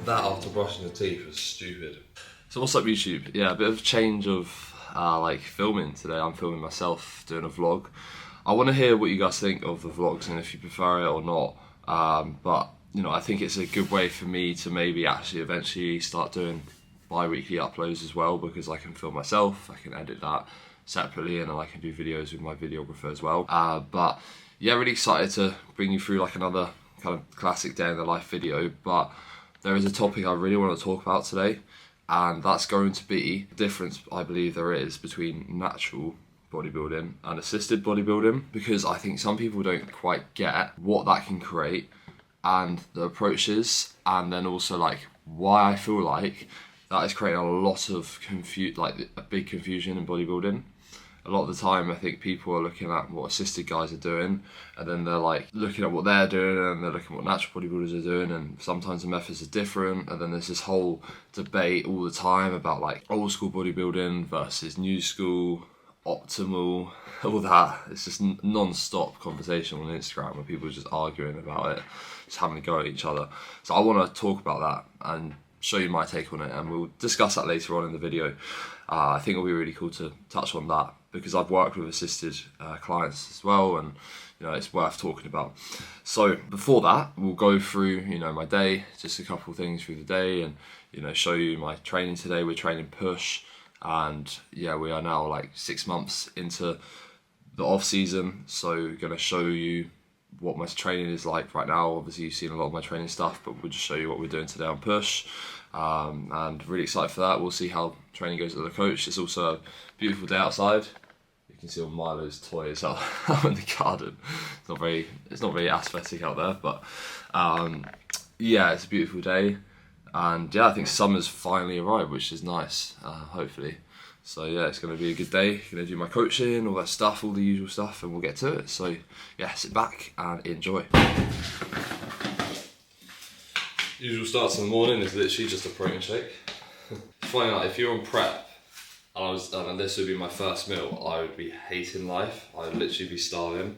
That after brushing the teeth was stupid. So what's up YouTube? Yeah, a bit of change of like filming today. I'm filming myself doing a vlog. I want to hear what you guys think of the vlogs and if you prefer it or not. But you know, I think it's a good way for me to maybe actually eventually start doing bi-weekly uploads as well, because I can film myself, I can edit that separately, and then I can do videos with my videographer as well. But yeah, really excited to bring you through like another kind of classic day in the life video. But there is a topic I really want to talk about today, and that's going to be the difference I believe there is between natural bodybuilding and assisted bodybuilding, because I think some people don't quite get what that can create and the approaches, and then also like why I feel like that is creating a lot of a big confusion in bodybuilding. A lot of the time I think people are looking at what assisted guys are doing, and then they're like looking at what they're doing, and they're looking at what natural bodybuilders are doing, and sometimes the methods are different, and then there's this whole debate all the time about like old school bodybuilding versus new school, optimal, all that. It's just non-stop conversation on Instagram where people are just arguing about it, just having a go at each other. So I want to talk about that and show you my take on it, and we'll discuss that later on in the video. I think it'll be really cool to touch on that, because I've worked with assisted clients as well, and you know, it's worth talking about. So before that, we'll go through, you know, my day, just a couple of things through the day, and you know, show you my training today. We're training push, and yeah, we are now like 6 months into the off season, so gonna show you what my training is like right now. Obviously you've seen a lot of my training stuff, but we'll just show you what we're doing today on push, and really excited for that. We'll see how training goes at the coach. It's also a beautiful day outside. You can see all Milo's toys out in the garden. It's not very aesthetic out there, but yeah, it's a beautiful day, and yeah, I think summer's finally arrived, which is nice, hopefully. So yeah, it's going to be a good day. Going to do my coaching, all that stuff, all the usual stuff, and we'll get to it. So yeah, sit back and enjoy. Usual starts in the morning is literally just a protein shake. It's funny, like, if you're on prep, and this would be my first meal, I would be hating life. I would literally be starving,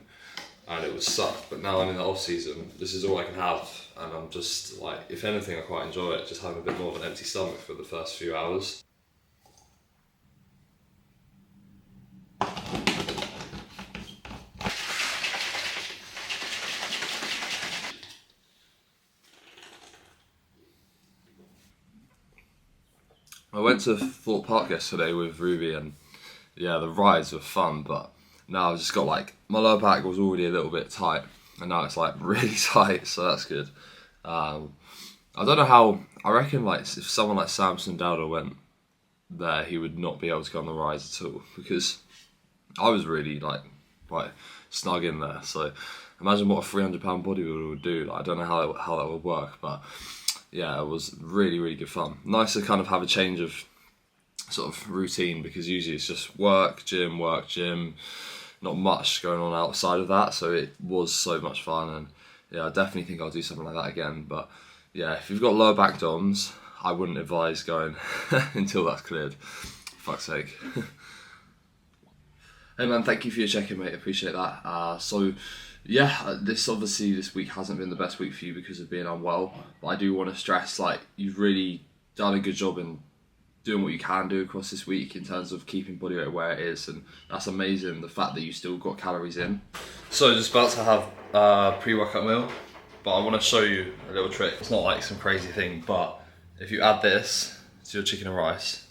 and it would suck. But now I'm in the off season, this is all I can have, and I'm just like, if anything, I quite enjoy it. Just having a bit more of an empty stomach for the first few hours. I went to Thorpe Park yesterday with Ruby, and yeah, the rides were fun, but now I've just got like, my lower back was already a little bit tight, and now it's like really tight, so that's good. I don't know how, I reckon like if someone like Samson Dowder went there, he would not be able to go on the rides at all, because I was really like quite snug in there. So imagine what a 300-pound bodybuilder would do. Like, I don't know how that would work, but yeah, it was really, really good fun. Nice to kind of have a change of sort of routine, because usually it's just work, gym, not much going on outside of that. So it was so much fun, and yeah, I definitely think I'll do something like that again. But yeah, if you've got lower back DOMs, I wouldn't advise going until that's cleared. For fuck's sake. Hey man, thank you for your check-in, mate. Appreciate that. So yeah, this week hasn't been the best week for you because of being unwell, but I do want to stress, like, you've really done a good job in doing what you can do across this week in terms of keeping body weight where it is, and that's amazing, the fact that you still got calories in. So just about to have a pre-workout meal, but I want to show you a little trick. It's not like some crazy thing, but if you add this to your chicken and rice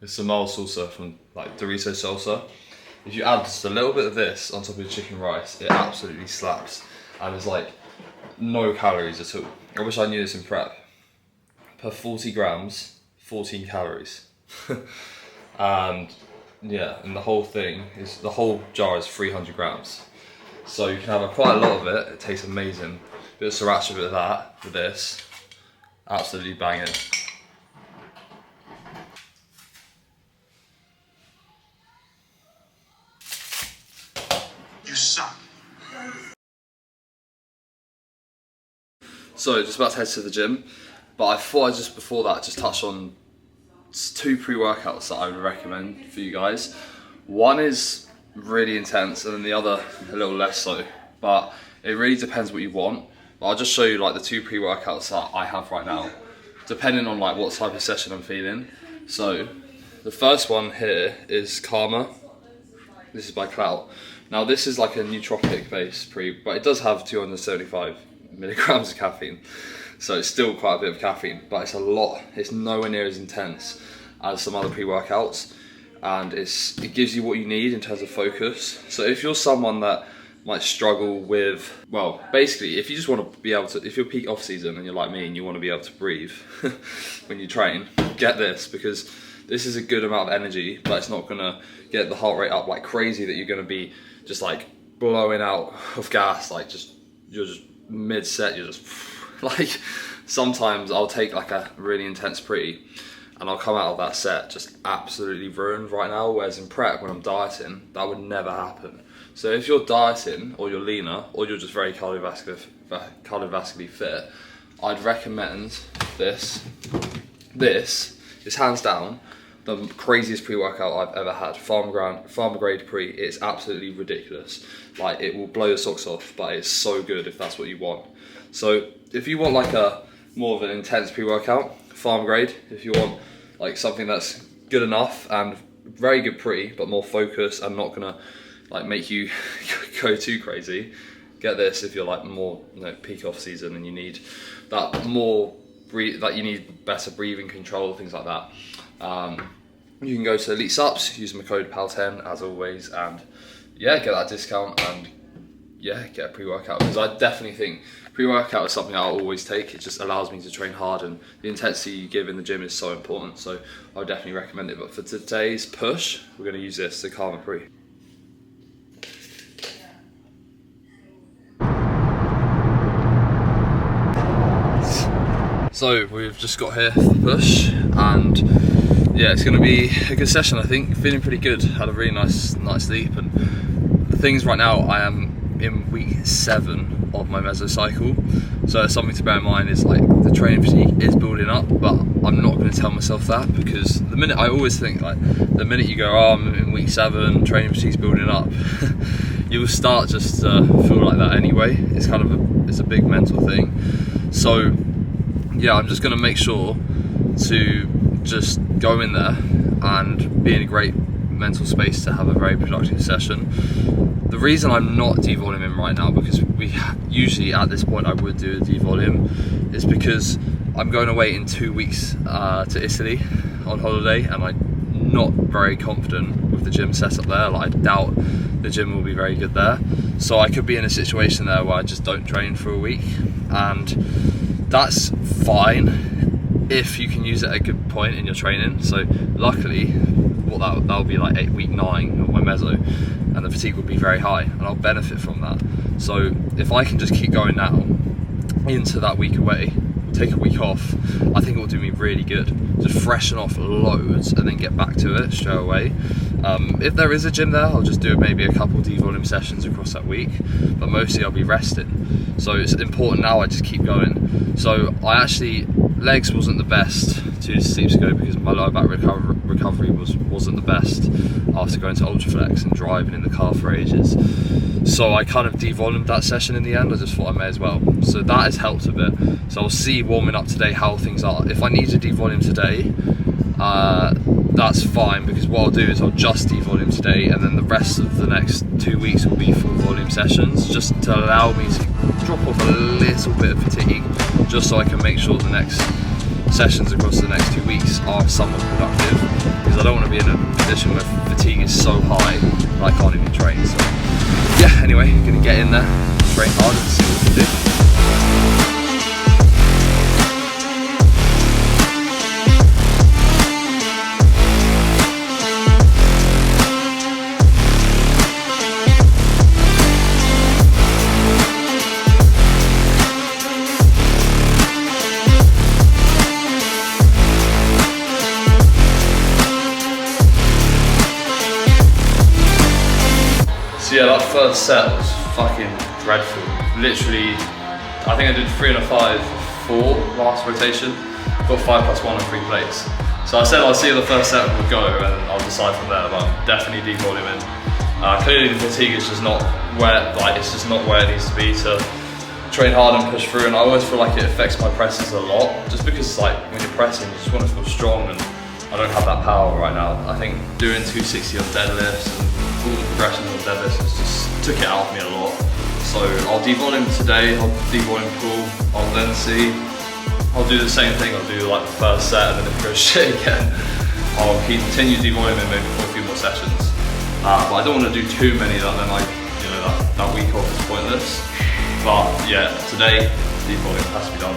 with some mild salsa from like Dorito salsa, if you add just a little bit of this on top of the chicken rice, it absolutely slaps. And there's like no calories at all. I wish I knew this in prep. Per 40 grams, 14 calories. And yeah, and the whole jar is 300 grams. So you can have quite a lot of it. It tastes amazing. Bit of sriracha, bit of that with this. Absolutely banging. You suck. So just about to head to the gym, but I thought I'd just before that just touch on 2 pre-workouts that I would recommend for you guys. One is really intense and then the other a little less so, but it really depends what you want. But I'll just show you like the 2 pre-workouts that I have right now, depending on like what type of session I'm feeling. So the first one here is Karma. This is by Clout. Now this is like a nootropic based pre, but it does have 275 milligrams of caffeine. So it's still quite a bit of caffeine, but it's a lot. It's nowhere near as intense as some other pre-workouts. And it gives you what you need in terms of focus. So if you're someone that might struggle with, well, basically, if you just want to be able to, if you're peak off season and you're like me and you want to be able to breathe when you train, get this, because this is a good amount of energy, but it's not gonna get the heart rate up like crazy that you're gonna be just like blowing out of gas, like you're just mid-set, you're just like, sometimes I'll take like a really intense pre and I'll come out of that set just absolutely ruined right now, whereas in prep when I'm dieting, that would never happen. So if you're dieting or you're leaner or you're just very cardiovascularly fit, I'd recommend this. This is hands down the craziest pre-workout I've ever had. Farmer grade pre, it's absolutely ridiculous. Like, it will blow your socks off, but it's so good if that's what you want. So if you want like a more of an intense pre-workout, farm grade. If you want like something that's good enough and very good pre, but more focused and not gonna like make you go too crazy, get this. If you're like more, you know, peak off season and you need that more like you need better breathing control, things like that. You can go to Elite Sups, use my code PAL10 as always, and yeah, get that discount and yeah, get a pre-workout, because I definitely think pre-workout is something I'll always take. It just allows me to train hard, and the intensity you give in the gym is so important, so I would definitely recommend it. But for today's push, we're going to use this, the Karma Pre. So we've just got here for the push, and yeah, it's going to be a good session. I think feeling pretty good. Had a really nice sleep, and the things right now, I am in week 7 of my mesocycle, so something to bear in mind is like the training fatigue is building up, but I'm not going to tell myself that, because the minute, I always think like the minute you go, oh, I'm in week 7, training fatigue's building up, you will start just to feel like that anyway. It's kind of it's a big mental thing. So yeah, I'm just going to make sure to just go in there and be in a great mental space to have a very productive session. The reason I'm not devoluming right now, because we usually at this point I would do a devolume, is because I'm going away in 2 weeks to Italy on holiday, and I'm not very confident with the gym setup there. Like, I doubt the gym will be very good there, so I could be in a situation there where I just don't train for a week, and that's fine if you can use it at a good point in your training. So luckily, well, that'll be like week 9 of my meso, and the fatigue will be very high, and I'll benefit from that. So if I can just keep going now into that week away, take a week off, I think it will do me really good. Just freshen off loads and then get back to it straight away. If there is a gym there, I'll just do maybe a couple devolume sessions across that week, but mostly I'll be resting. So it's important now I just keep going. So I actually, legs wasn't the best 2 sleeps ago, because my lower back recovery wasn't the best after going to Ultraflex and driving in the car for ages. So I kind of devolumed that session in the end. I just thought I may as well. So that has helped a bit. So I'll see warming up today how things are. If I need to devolume today, that's fine, because what I'll do is I'll just devolume today, and then the rest of the next 2 weeks will be full volume sessions, just to allow me to drop off a little bit of fatigue, just so I can make sure the next sessions across the next 2 weeks are somewhat productive, because I don't want to be in a position where fatigue is so high I can't even train. So yeah, anyway, gonna get in there, train hard and see what we can do. So yeah, that first set was fucking dreadful. Literally, I think I did 3 and a 5, 4 last rotation. Got 5 plus 1 and 3 plates. So I said I'll see how the first set would go and I'll decide from there, but I'm definitely devoluming. Clearly the fatigue is just not where, it's just not where it needs to be to train hard and push through, and I always feel like it affects my presses a lot, just because when you're pressing, you just want to feel strong, and I don't have that power right now. I think doing 260 on deadlifts and all the progressions on deadlifts just took it out of me a lot. So I'll devolume today, I'll devolume pull, I'll then see. I'll do the same thing, I'll do like the first set, and then if it goes shit again, I'll continue devoluming maybe for a few more sessions. But I don't want to do too many that then that week off is pointless. But yeah, today, devolume has to be done.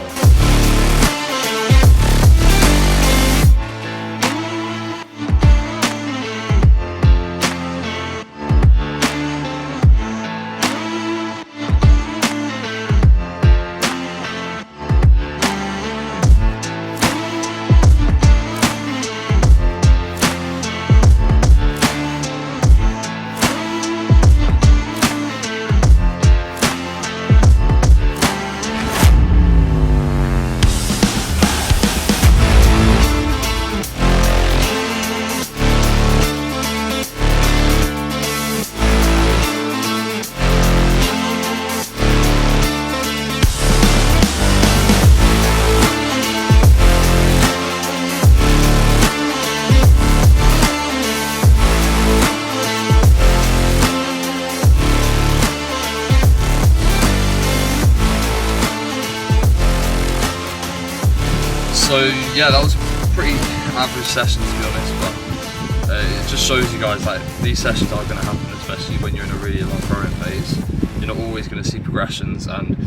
So yeah, that was a pretty average session to be honest, but it just shows you guys like these sessions are going to happen, especially when you're in a really long growing phase. You're not always going to see progressions, and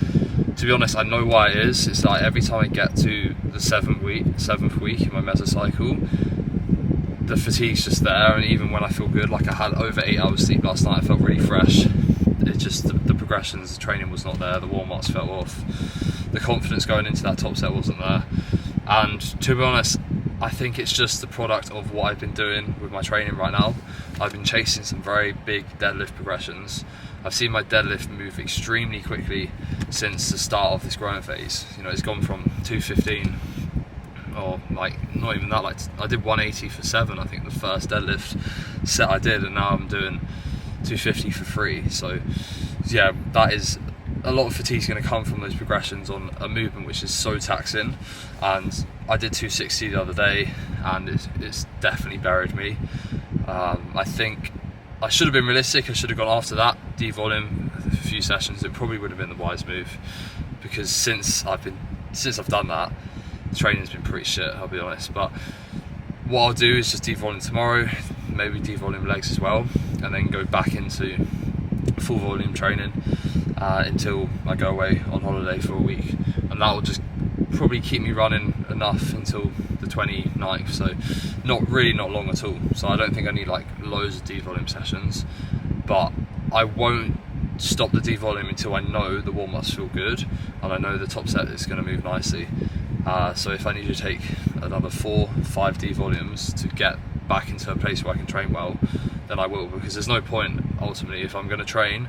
to be honest, I know why it is. It's like every time I get to the 7th week in my mesocycle, the fatigue's just there, and even when I feel good, like I had over 8 hours sleep last night, I felt really fresh. It just, the progressions, the training was not there, the warm-ups fell off, the confidence going into that top set wasn't there. And to be honest, I think it's just the product of what I've been doing with my training right now. I've been chasing some very big deadlift progressions. I've seen my deadlift move extremely quickly since the start of this growing phase. You know, it's gone from 215, or like not even that, like I did 180 for 7, I think the first deadlift set I did, and now I'm doing 250 for 3. So yeah, that is a lot of fatigue is going to come from those progressions on a movement which is so taxing. And I did 260 the other day, and it's definitely buried me. I think I should have been realistic. I should have gone after that, devolume a few sessions. It probably would have been the wise move, because since I've done that, the training's been pretty shit, I'll be honest. But what I'll do is just devolume tomorrow, maybe devolume legs as well, and then go back into full volume training until I go away on holiday for a week, and that will just probably keep me running enough until the 29th, so not long at all. So I don't think I need like loads of devolume sessions, but I won't stop the devolume until I know the warm-ups feel good and I know the top set is going to move nicely. So if I need to take another 4 or 5 devolumes to get back into a place where I can train well, then I will, because there's no point ultimately if I'm going to train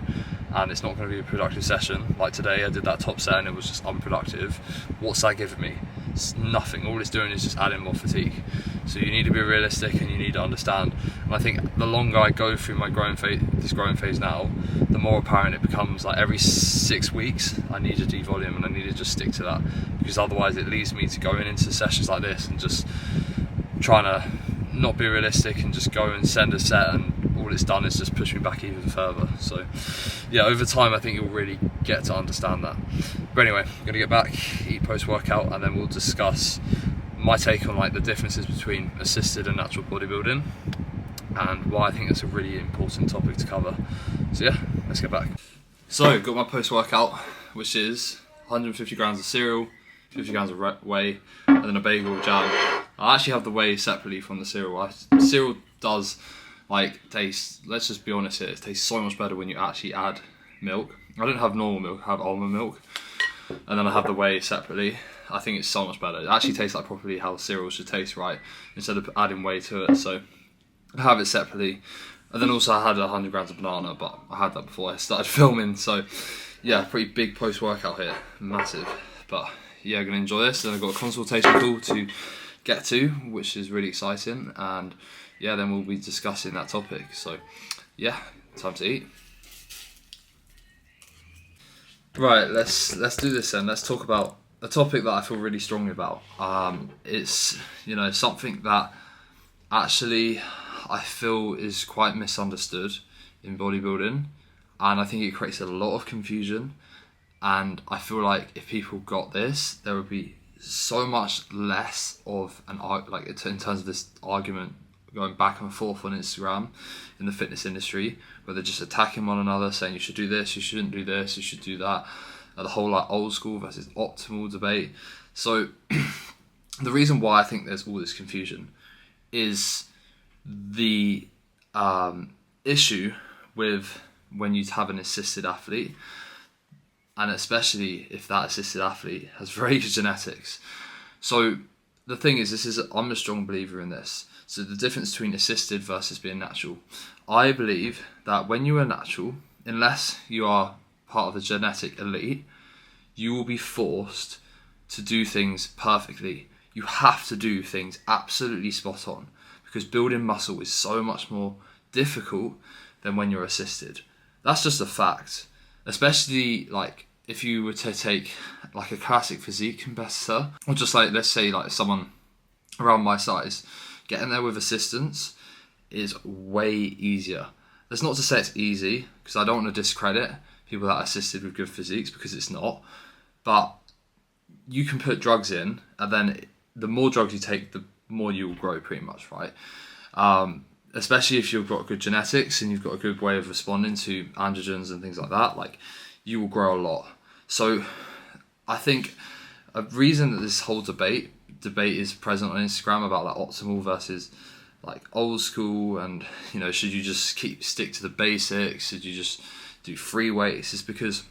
and it's not going to be a productive session. Like today I did that top set and it was just unproductive. What's that giving me? It's nothing. All it's doing is just adding more fatigue. So you need to be realistic and you need to understand. And I think the longer I go through my this growing phase now, the more apparent it becomes. Like every 6 weeks I need a devolume, and I need to just stick to that, because otherwise it leads me to going into sessions like this and just trying to not be realistic and just go and send a set, and all it's done is just push me back even further. So yeah, over time I think you'll really get to understand that. But anyway, I'm gonna get back, eat post-workout, and then we'll discuss my take on like the differences between assisted and natural bodybuilding, and why I think it's a really important topic to cover. So yeah, let's get back. So got my post-workout, which is 150 grams of cereal, 50 grams of whey, and then a bagel jam. I actually have the whey separately from the cereal. Cereal does taste, let's just be honest here, it tastes so much better when you actually add milk. I don't have normal milk, I have almond milk, and then I have the whey separately. I think it's so much better. It actually tastes like properly how cereal should taste, right, instead of adding whey to it. So I have it separately. And then also I had 100 grams of banana, but I had that before I started filming. So yeah, pretty big post-workout here, massive. But yeah, I'm gonna enjoy this. Then I've got a consultation call to get to, which is really exciting. And yeah, then we'll be discussing that topic. So yeah, time to eat. Right, let's do this then. Let's talk about a topic that I feel really strongly about. It's, you know, something that actually I feel is quite misunderstood in bodybuilding, and I think it creates a lot of confusion. And I feel like if people got this, there would be so much less of an in terms of this argument going back and forth on Instagram in the fitness industry, where they're just attacking one another, saying you should do this, you shouldn't do this, you should do that. The whole old school versus optimal debate. So the reason why I think there's all this confusion is the issue with when you have an assisted athlete, and especially if that assisted athlete has very good genetics. So the thing is, I'm a strong believer in this. So the difference between assisted versus being natural. I believe that when you are natural, unless you are part of the genetic elite, you will be forced to do things perfectly. You have to do things absolutely spot on, because building muscle is so much more difficult than when you're assisted. That's just a fact. Especially if you were to take a classic physique competitor, or just let's say someone around my size, getting there with assistance is way easier. That's not to say it's easy, because I don't want to discredit people that are assisted with good physiques, because it's not. But you can put drugs in, and then the more drugs you take, the more you will grow, pretty much, right? Especially if you've got good genetics and you've got a good way of responding to androgens and things like that, you will grow a lot. So I think a reason that this whole debate is present on Instagram about optimal versus old school, and should you just stick to the basics, should you just do free weights, is because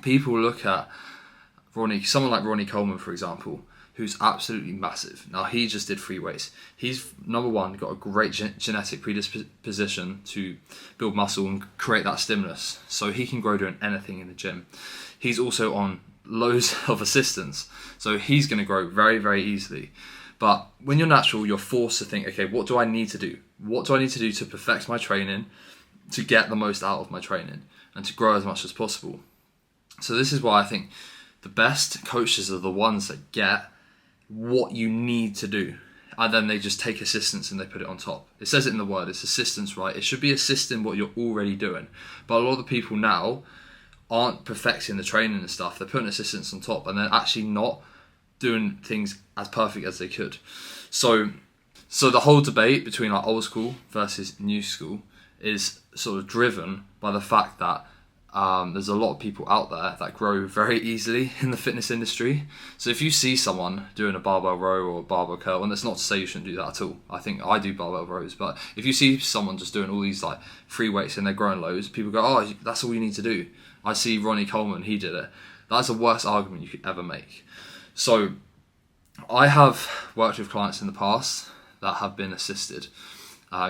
people look at someone like Ronnie Coleman, for example, who's absolutely massive. Now, he just did free weights. He's, number one, got a great genetic predisposition to build muscle and create that stimulus, so he can grow doing anything in the gym. He's also on loads of assistance, so he's going to grow very, very easily. But when you're natural, you're forced to think, okay, what do I need to do? What do I need to do to perfect my training, to get the most out of my training, and to grow as much as possible? So this is why I think the best coaches are the ones that get what you need to do, and then they just take assistance and they put it on top. It says it in the word, it's assistance, right? It should be assisting what you're already doing. But a lot of the people now aren't perfecting the training and stuff. They're putting assistance on top, and they're actually not doing things as perfect as they could. So the whole debate between old school versus new school is sort of driven by the fact that there's a lot of people out there that grow very easily in the fitness industry. So if you see someone doing a barbell row or a barbell curl, and that's not to say you shouldn't do that at all. I think I do barbell rows, but if you see someone just doing all these free weights and they're growing loads, people go, oh, that's all you need to do. I see Ronnie Coleman, he did it. That's the worst argument you could ever make. So I have worked with clients in the past that have been assisted.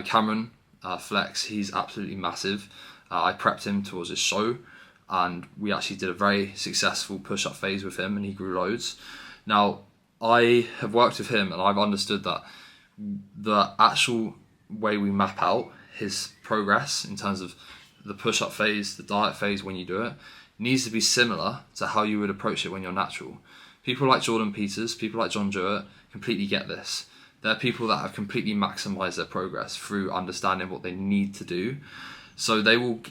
Cameron Flex, he's absolutely massive. I prepped him towards his show, and we actually did a very successful push-up phase with him, and he grew loads. Now, I have worked with him, and I've understood that the actual way we map out his progress in terms of the push-up phase, the diet phase when you do it, needs to be similar to how you would approach it when you're natural. People like Jordan Peters, people like John Jewett completely get this. They're people that have completely maximised their progress through understanding what they need to do. So they will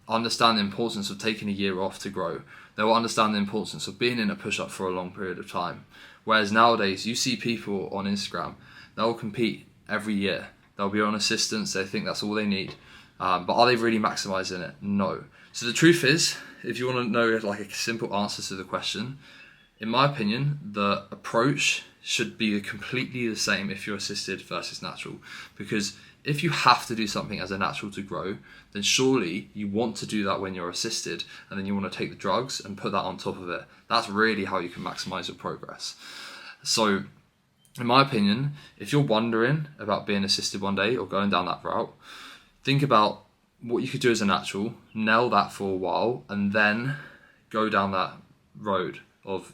understand the importance of taking a year off to grow. They will understand the importance of being in a push-up for a long period of time. Whereas nowadays, you see people on Instagram, they'll compete every year. They'll be on assistance, they think that's all they need. But are they really maximising it? No. So the truth is, if you want to know like a simple answer to the question, in my opinion, the approach should be completely the same if you're assisted versus natural. Because if you have to do something as a natural to grow, then surely you want to do that when you're assisted, and then you want to take the drugs and put that on top of it. That's really how you can maximise your progress. So in my opinion, if you're wondering about being assisted one day or going down that route, think about what you could do as a natural, nail that for a while, and then go down that road of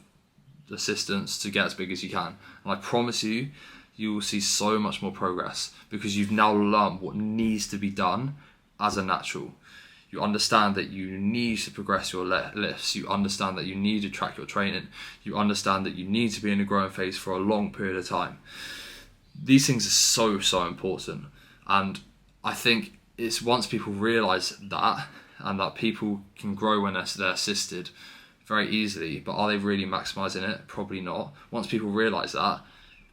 assistance to get as big as you can. And I promise you, you will see so much more progress because you've now learned what needs to be done as a natural. You understand that you need to progress your lifts. You understand that you need to track your training. You understand that you need to be in a growing phase for a long period of time. These things are so important. And I think it's once people realise that, and that people can grow when they're assisted very easily, but are they really maximising it? Probably not. Once people realise that,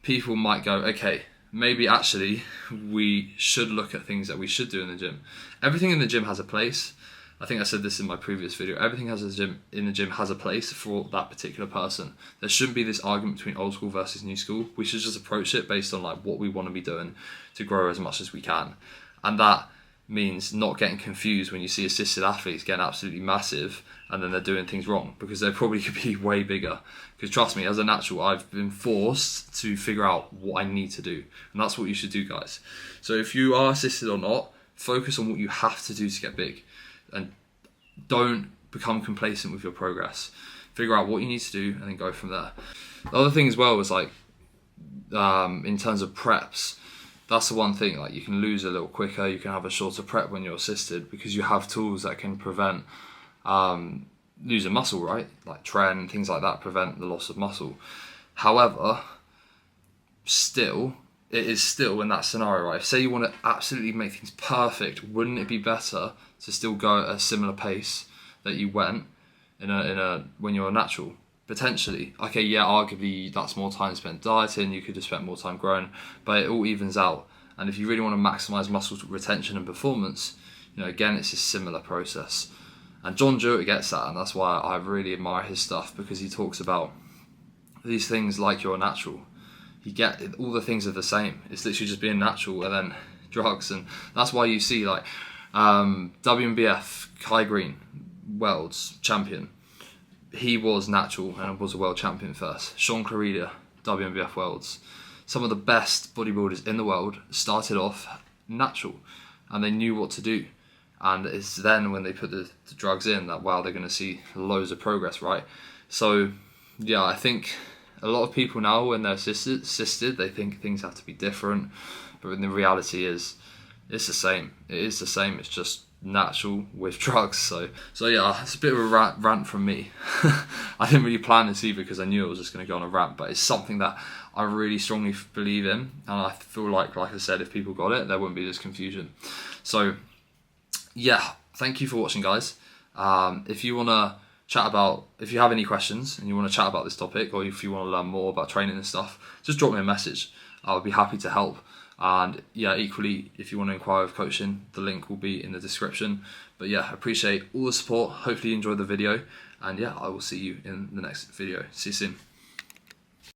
people might go, okay, maybe actually we should look at things that we should do in the gym. Everything in the gym has a place. I think I said this in my previous video. Everything in the gym has a place for that particular person. There shouldn't be this argument between old school versus new school. We should just approach it based on like what we want to be doing to grow as much as we can. And that means not getting confused when you see assisted athletes getting absolutely massive and then they're doing things wrong, because they probably could be way bigger. Because trust me, as a natural, I've been forced to figure out what I need to do, and that's what you should do, guys. So if you are assisted or not, focus on what you have to do to get big, and don't become complacent with your progress. Figure out what you need to do and then go from there. The other thing as well is like, in terms of preps, that's the one thing, like you can lose a little quicker, you can have a shorter prep when you're assisted because you have tools that can prevent losing muscle, right? Like tren, things like that prevent the loss of muscle. However, still, it is still in that scenario, right? If say you want to absolutely make things perfect, wouldn't it be better to still go at a similar pace that you went when you're natural? Potentially. Okay, yeah, arguably that's more time spent dieting, you could have spent more time growing, but it all evens out. And if you really want to maximize muscle retention and performance, you know, again, it's a similar process. And John Jewett gets that, and that's why I really admire his stuff, because he talks about these things like you're natural. You get all the things are the same. It's literally just being natural and then drugs, and that's why you see like WMBF Kai Green, world's champion. He was natural and was a world champion first. Sean Clarida, WMBF worlds. Some of the best bodybuilders in the world started off natural, and they knew what to do. And it's then when they put the drugs in that, wow, they're going to see loads of progress, right? So, yeah, I think a lot of people now, when they're assisted, they think things have to be different. But the reality is, it's the same. It is the same. It's just natural with drugs. So yeah, it's a bit of a rant from me. I didn't really plan this either because I knew I was just going to go on a rant, but it's something that I really strongly believe in. And I feel like I said, if people got it, there wouldn't be this confusion. So, yeah, thank you for watching, guys. If you want to chat about, if you have any questions and you want to chat about this topic, or if you want to learn more about training and stuff, just drop me a message. I would be happy to help. And yeah, equally, if you want to inquire with coaching, the link will be in the description. But yeah, appreciate all the support. Hopefully you enjoyed the video. And yeah, I will see you in the next video. See you soon.